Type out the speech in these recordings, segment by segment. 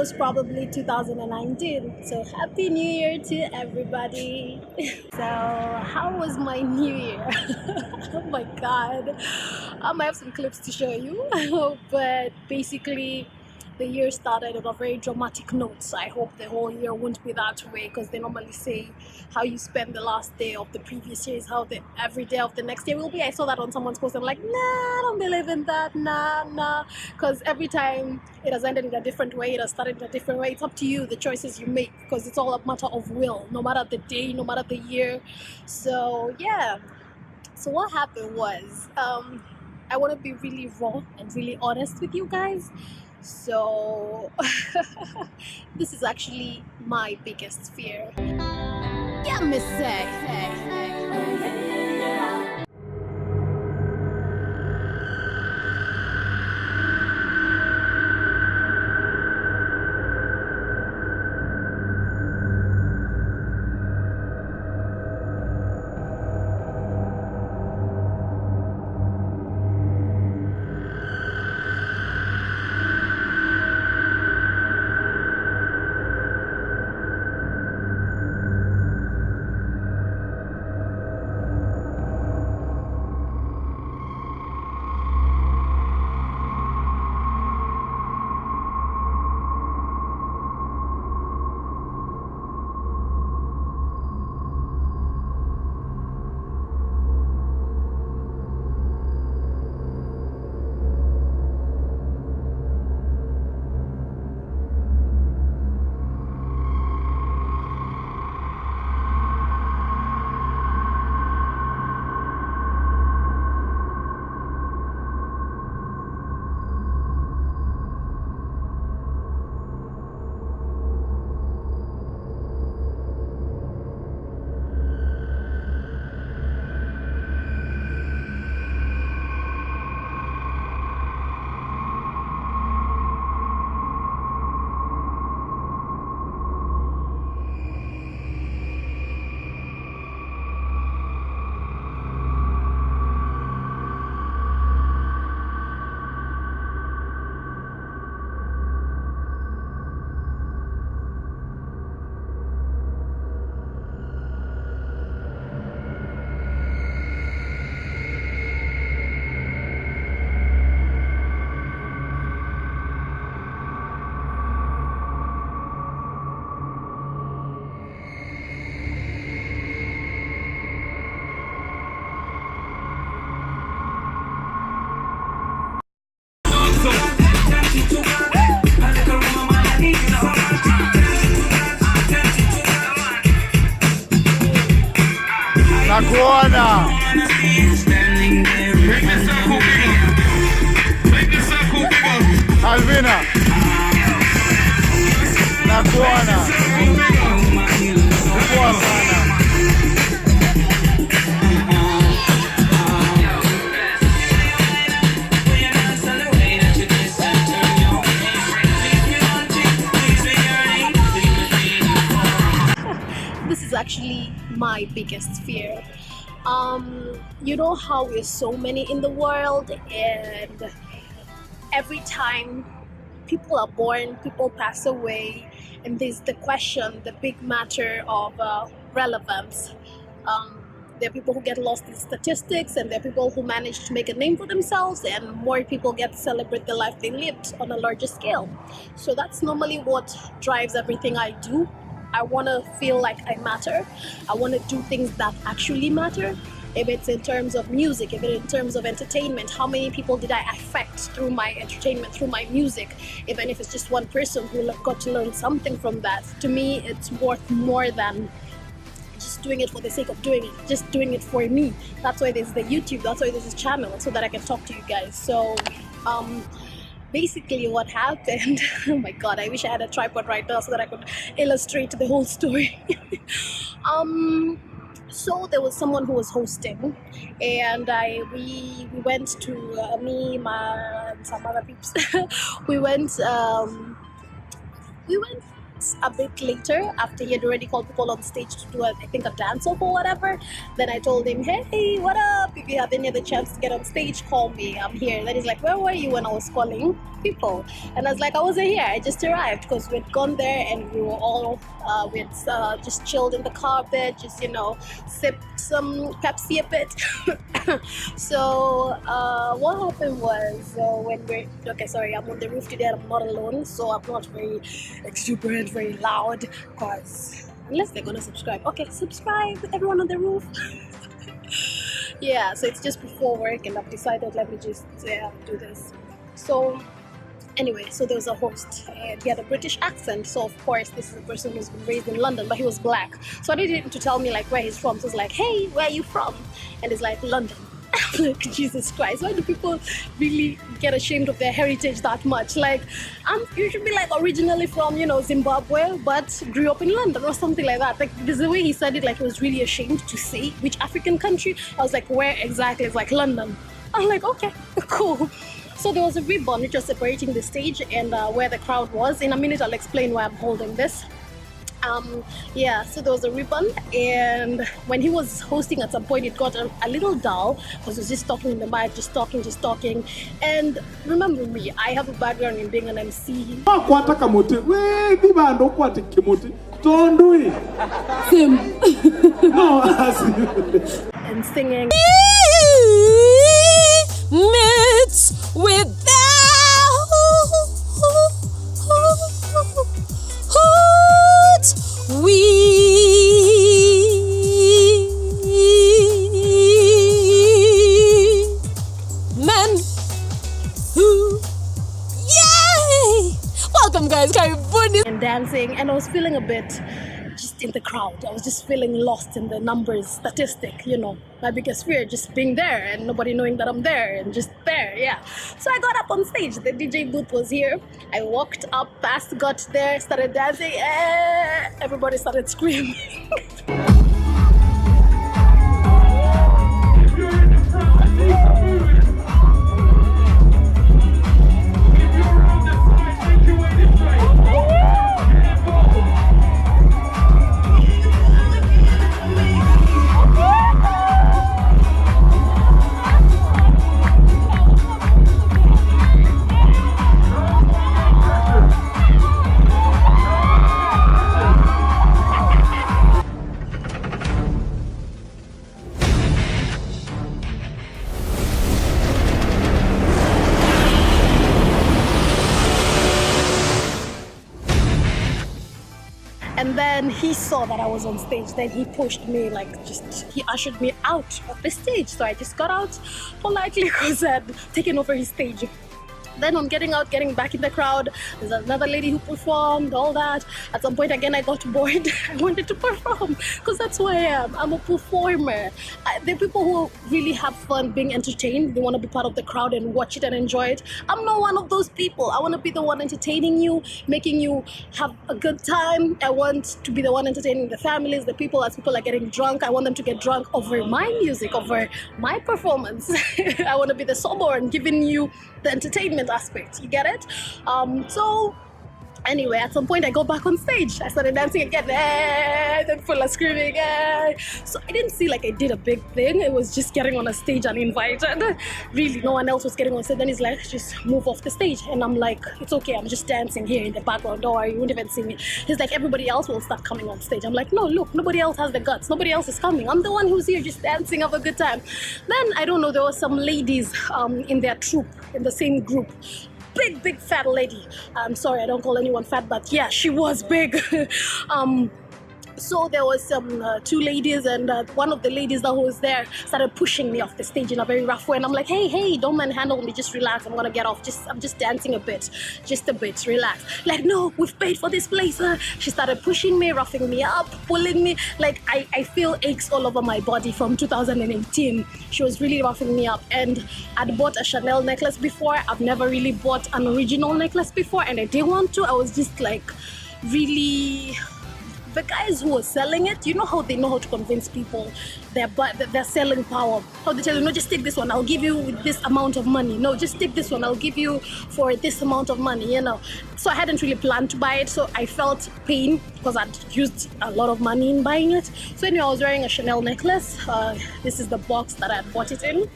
most probably 2019. So happy New Year to everybody. So how was my New Year? Oh my God. I might have some clips to show you, but basically the year started on a very dramatic note. So I hope the whole year won't be that way, because they normally say how you spend the last day of the previous year is how the every day of the next year will be. I saw that on someone's post. I'm like, nah, I don't believe in that. Nah, because every time it has ended in a different way, it has started in a different way. It's up to you, the choices you make, because it's all a matter of will, no matter the day, no matter the year. So yeah. So what happened was, I want to be really raw and really honest with you guys. So this is actually my biggest fear. Yeah, Miss Say. Nakuona. Alvina. Nakuona. Nakuona. This is actually my biggest fear. You know how we're so many in the world, and every time people are born, people pass away, and there's the question, the big matter of relevance. There are people who get lost in statistics, and there are people who manage to make a name for themselves, and more people get to celebrate the life they lived on a larger scale. So that's normally what drives everything I do. I want to feel like I matter. I want to do things that actually matter. If it's in terms of music, if it's in terms of entertainment, how many people did I affect through my entertainment, through my music? Even if it's just one person who got to learn something from that, to me, it's worth more than just doing it for the sake of doing it, just doing it for me. That's why there's the YouTube, that's why there's this channel, so that I can talk to you guys. So basically what happened, oh my God, I wish I had a tripod right now so that I could illustrate the whole story. So there was someone who was hosting, and we went to me, and some other peeps. we went a bit later, after he had already called people on stage to do, I think, a dance off or whatever. Then I told him, hey, what up? If you have any other chance to get on stage, call me. I'm here. Then he's like, where were you when I was calling people? And I was like, I wasn't here. I just arrived, because we'd gone there and we were all, we'd just chilled in the car a bit, just, sipped some Pepsi a bit. So what happened was, I'm on the roof today and I'm not alone, so I'm not very exuberant, very loud, because unless they're gonna subscribe. Okay, subscribe, everyone on the roof. Yeah, so it's just before work and I've decided, let me just do this. So anyway, so there was a host and he had a British accent, so of course this is a person who's been raised in London, but he was black, so I needed him to tell me like where he's from. So I was like, hey, where are you from? And he's like, London. I'm like, Jesus Christ, why do people really get ashamed of their heritage that much? Like, you should be like originally from, Zimbabwe, but grew up in London or something like that. Like, there's the way he said it, like he was really ashamed to say which African country. I was like, where exactly? It's like London. I'm like, okay, cool. So there was a ribbon which was separating the stage and where the crowd was. In a minute, I'll explain why I'm holding this. So there was a ribbon, and when he was hosting at some point it got a little dull because he was just talking in the mic, just talking. And remember me, I have a background in being an MC. And singing. Without we men who yay! Welcome guys, and dancing, and I was feeling a bit just in the crowd. I was just feeling lost in the numbers statistic, my biggest fear, just being there and nobody knowing that I'm there and just there, yeah. So I got up on stage, the DJ booth was here. I walked up past, got there, started dancing, everybody started screaming. And then he saw that I was on stage. Then he pushed me, he ushered me out of the stage. So I just got out politely because I'd taken over his stage. Then on getting back in the crowd, there's another lady who performed, all that. At some point again, I got bored. I wanted to perform because that's who I am. I'm a performer. There are people who really have fun being entertained. They want to be part of the crowd and watch it and enjoy it. I'm not one of those people. I want to be the one entertaining you, making you have a good time. I want to be the one entertaining the families, the people. As people are getting drunk, I want them to get drunk over my music, over my performance. I want to be the sober and giving you the entertainment aspect, you get it? So anyway, at some point I go back on stage. I started dancing again, then full of screaming. So I didn't see like I did a big thing. It was just getting on a stage uninvited. Really, no one else was getting on stage. Then he's like, just move off the stage. And I'm like, it's okay, I'm just dancing here in the background. Don't worry, you won't even see me. He's like, everybody else will start coming on stage. I'm like, no, look, nobody else has the guts. Nobody else is coming. I'm the one who's here just dancing, have a good time. Then, I don't know, there were some ladies in their troupe, in the same group. Big fat lady. I'm sorry, I don't call anyone fat, but yeah, she was big. So there was some two ladies, and one of the ladies that was there started pushing me off the stage in a very rough way, and I'm like, hey, don't manhandle me, just relax, I'm gonna get off, I'm just dancing a bit, relax. Like, no, we've paid for this place. She started pushing me, roughing me up, pulling me, like I feel aches all over my body from 2018. She was really roughing me up, and I'd bought a Chanel necklace before. I've never really bought an original necklace before, and I didn't want to. I was just like really the guys who were selling it, you know how they know how to convince people their selling power. How they tell you, no, just take this one, I'll give you this amount of money. No, just take this one, I'll give you for this amount of money, you know. So I hadn't really planned to buy it, so I felt pain because I'd used a lot of money in buying it. So anyway, I was wearing a Chanel necklace. This is the box that I had bought it in.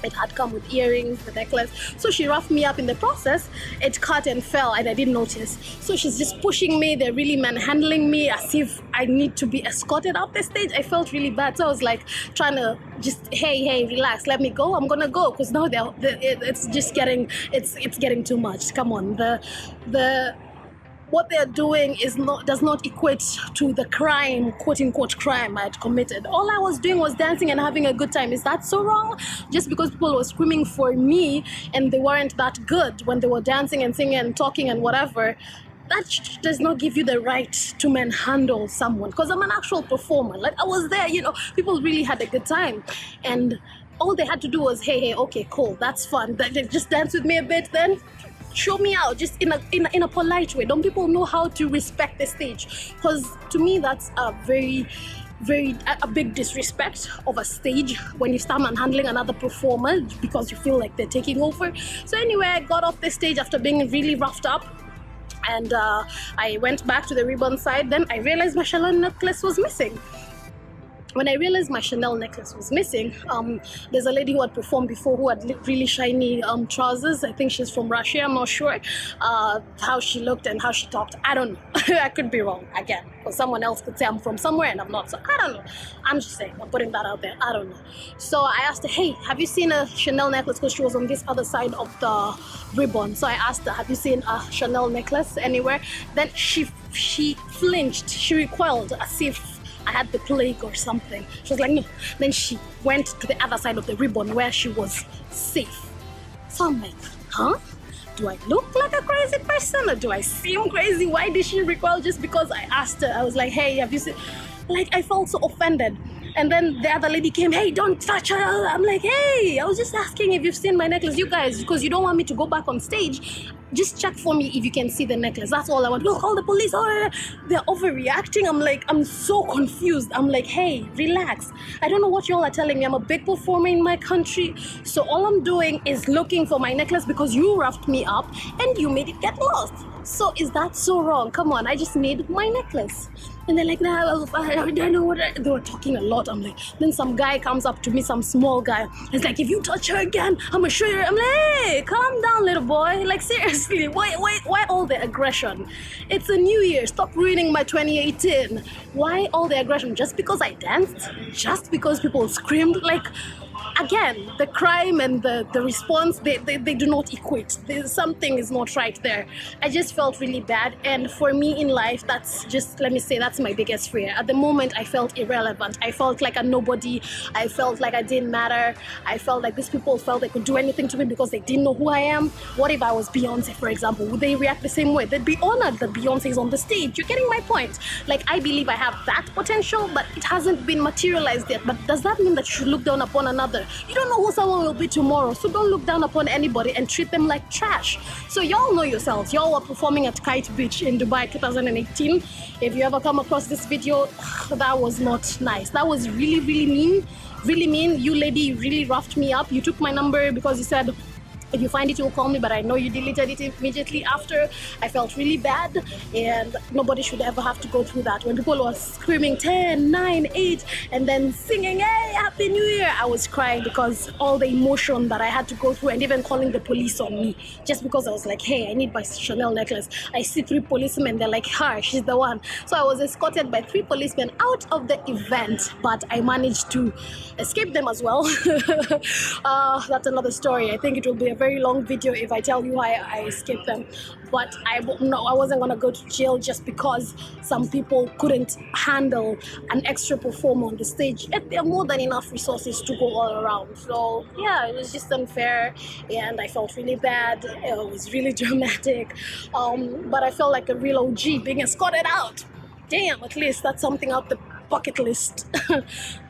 It had come with earrings, the necklace. So she roughed me up in the process. It cut and fell and I didn't notice. So she's just pushing me. They're really manhandling me as if I need to be escorted up the stage. I felt really bad. So I was like trying to just, hey, relax, let me go. I'm gonna go, because now it's just getting, it's getting too much. Come on, what they're doing does not equate to the crime, quote unquote crime I had committed. All I was doing was dancing and having a good time. Is that so wrong? Just because people were screaming for me and they weren't that good when they were dancing and singing and talking and whatever, that does not give you the right to manhandle someone. Because I'm an actual performer. Like, I was there, you know, people really had a good time. And all they had to do was, hey, okay, cool, that's fun. Just dance with me a bit then. Show me out, just in a polite way. Don't people know how to respect the stage? Because to me, that's a very big disrespect of a stage when you start manhandling another performer because you feel like they're taking over. So anyway, I got off the stage after being really roughed up, and I went back to the ribbon side. Then I realized my Chanel necklace was missing. When I realized my Chanel necklace was missing, there's a lady who had performed before who had really shiny trousers. I think she's from Russia, I'm not sure how she looked and how she talked. I don't know. I could be wrong, again, because someone else could say I'm from somewhere and I'm not. So I don't know. I'm just saying, I'm putting that out there. I don't know. So I asked her, hey, have you seen a Chanel necklace? Because she was on this other side of the ribbon. So I asked her, have you seen a Chanel necklace anywhere? Then she flinched. She recoiled as if I had the plague or something. She was like, no. Then she went to the other side of the ribbon where she was safe. So I'm like, huh? Do I look like a crazy person or do I seem crazy? Why did she recoil just because I asked her? I was like, hey, have you seen? Like, I felt so offended. And then the other lady came, hey, don't touch her. I'm like, hey, I was just asking if you've seen my necklace. You guys, because you don't want me to go back on stage, just check for me if you can see the necklace. That's all I want. Look, call the police. Oh, they're overreacting. I'm like, I'm so confused. I'm like, hey, relax. I don't know what y'all are telling me. I'm a big performer in my country. So all I'm doing is looking for my necklace because you roughed me up and you made it get lost. So is that so wrong? Come on, I just need my necklace. And they're like, nah, I don't know what they were talking a lot. I'm like, then some guy comes up to me, some small guy. He's like, if you touch her again, I'm gonna show you. I'm like, hey, calm down, little boy. Like, seriously, why all the aggression? It's a new year. Stop ruining my 2018. Why all the aggression? Just because I danced? Just because people screamed? Like, again, the crime and the response, they do not equate. Something is not right there. I just felt really bad. And for me in life, that's just, let me say, that's my biggest fear. At the moment, I felt irrelevant. I felt like a nobody. I felt like I didn't matter. I felt like these people felt they could do anything to me because they didn't know who I am. What if I was Beyonce, for example? Would they react the same way? They'd be honored that Beyonce is on the stage. You're getting my point. Like, I believe I have that potential, but it hasn't been materialized yet. But does that mean that you should look down upon another? You don't know who someone will be tomorrow, so don't look down upon anybody and treat them like trash. So y'all know yourselves. Y'all were performing at Kite Beach in Dubai 2018. If you ever come across this video, that was not nice. That was really mean. Really mean. You lady really roughed me up. You took my number because you said, if you find it, you'll call me, but I know you deleted it immediately after. I felt really bad, and nobody should ever have to go through that. When people were screaming 10, 9, 8, and then singing, hey, Happy New Year, I was crying because all the emotion that I had to go through, and even calling the police on me, just because I was like, hey, I need my Chanel necklace. I see 3 policemen, they're like, her, she's the one. So I was escorted by 3 policemen out of the event, but I managed to escape them as well. That's another story. I think it will be a very long video if I tell you how I escaped them, but I wasn't gonna go to jail just because some people couldn't handle an extra performer on the stage. There are more than enough resources to go all around. So yeah, it was just unfair, and I felt really bad. It was really dramatic, but I felt like a real OG being escorted out. Damn, at least that's something out bucket list.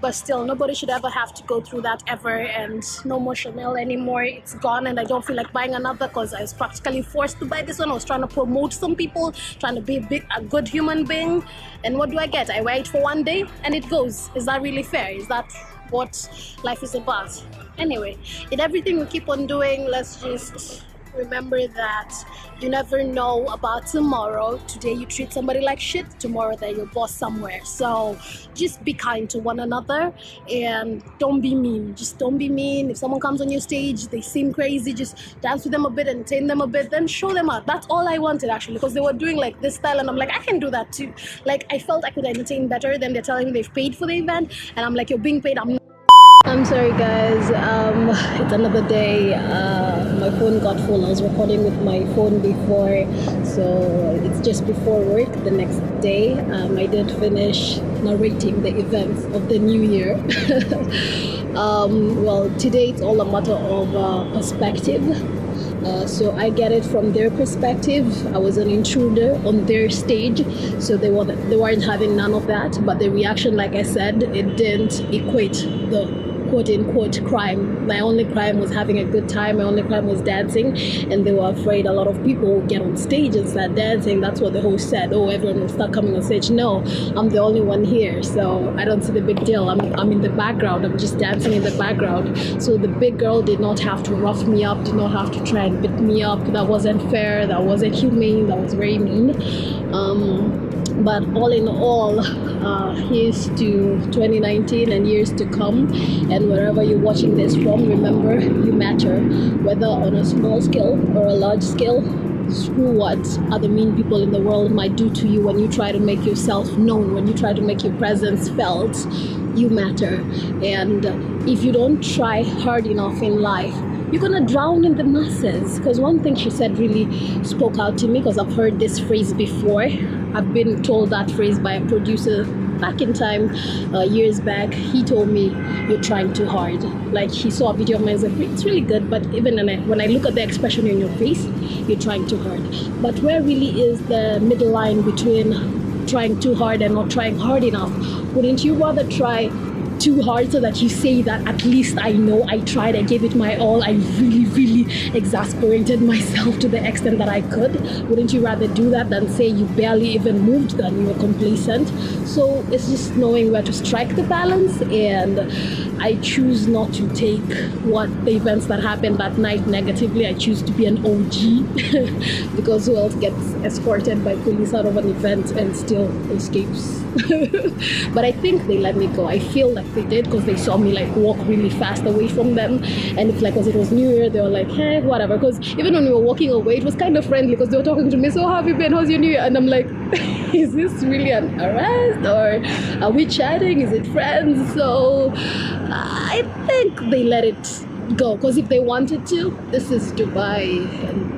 But still, nobody should ever have to go through that ever. And no more Chanel anymore. It's gone, and I don't feel like buying another because I was practically forced to buy this one. I was trying to promote some people, trying to be a good human being. And what do I get? I wear it for one day and it goes. Is that really fair? Is that what life is about? Anyway, in everything we keep on doing, let's just remember that you never know about tomorrow. Today you treat somebody like shit, tomorrow they're your boss somewhere. So just be kind to one another and don't be mean. Just don't be mean. If someone comes on your stage, they seem crazy, just dance with them a bit, entertain them a bit, then show them out. That's all I wanted actually, because they were doing like this style and I'm like, I can do that too. Like I felt I could entertain better than they're telling me they've paid for the event, and I'm like, you're being paid. I'm sorry guys, it's another day. My phone got full. I was recording with my phone before, so it's just before work the next day. I did finish narrating the events of the new year. Well, today it's all a matter of perspective. So I get it from their perspective. I was an intruder on their stage, so they weren't having none of that. But the reaction, like I said, it didn't equate the quote-unquote crime. My only crime was having a good time. My only crime was dancing, and they were afraid a lot of people would get on stage and start dancing. That's what the host said. Oh, everyone will start coming on stage. No, I'm the only one here, so I don't see the big deal. I'm in the background. I'm just dancing in the background. So the big girl did not have to rough me up, did not have to try and beat me up. That wasn't fair. That wasn't humane. That was very mean. But all in all, here's to 2019 and years to come. And wherever you're watching this from, remember, you matter. Whether on a small scale or a large scale, screw what other mean people in the world might do to you when you try to make yourself known, when you try to make your presence felt. You matter. And if you don't try hard enough in life, you're gonna drown in the masses. Because one thing she said really spoke out to me, because I've heard this phrase before. I've been told that phrase by a producer back in time, years back. He told me, you're trying too hard. Like, he saw a video of mine, he's like, it's really good, but even when I look at the expression in your face, you're trying too hard. But where really is the middle line between trying too hard and not trying hard enough? Wouldn't you rather try too hard so that you say that at least I know I tried, I gave it my all, I really exasperated myself to the extent that I could? Wouldn't you rather do that than say you barely even moved, than you were complacent? So it's just knowing where to strike the balance, and I choose not to take what the events that happened that night negatively. I choose to be an OG because who else gets escorted by police out of an event and still escapes? But I think they let me go. I feel like they did, because they saw me like walk really fast away from them, and it's like, because it was New Year, they were like, hey, whatever. Because even when we were walking away, it was kind of friendly, because they were talking to me, so how have you been, how's your New Year? And I'm like, is this really an arrest, or are we chatting, is it friends? So I think they let it go, because if they wanted to, this is Dubai, and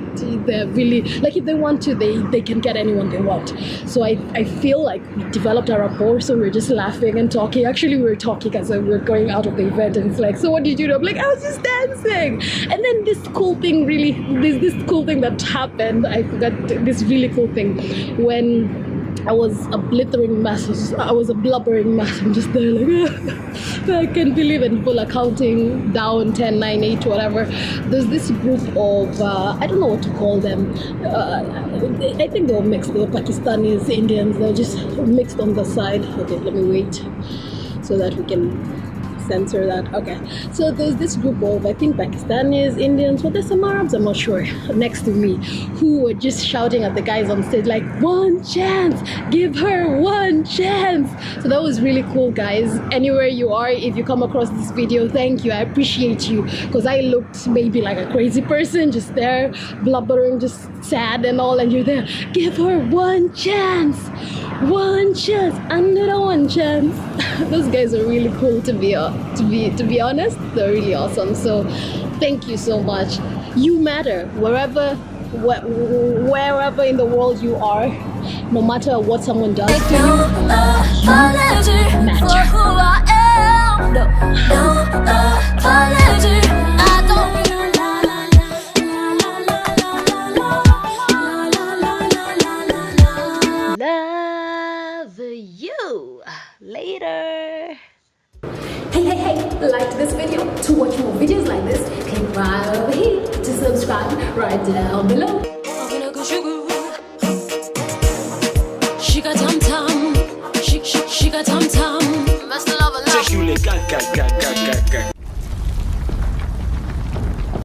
they're really, like, if they want to, they can get anyone they want. So I feel like we developed a rapport, so we're just laughing and talking. Actually, we were talking as we were going out of the event, and it's like, so what did you do? I'm like, I was just dancing. And then this cool thing that happened, I forgot this really cool thing, when I was a blithering mess. I was a blubbering mess. I'm just there like, I can't believe it. Full accounting, down 10, 9, 8, whatever. There's this group of, I don't know what to call them. I think they were mixed. They were Pakistanis, Indians. They were just mixed on the side. Okay, let me wait so that we can censor that. Okay, so there's this group of, I think, Pakistanis, Indians, but there's some Arabs, I'm not sure, next to me, who were just shouting at the guys on stage like, one chance, give her one chance. So that was really cool, guys. Anywhere you are, if you come across this video, thank you, I appreciate you, because I looked maybe like a crazy person, just there blubbering, just sad and all, and you're there, give her one chance, another one chance. Those guys are really cool, to be honest. They're really awesome. So thank you so much. You matter wherever in the world you are, no matter what someone does to you. You matter. Love you. Later. like this video. To watch more videos like this, click right over here. To subscribe, right down below. Alvina Gachugu. She got tam tam. She got tam tam. Must love a lot.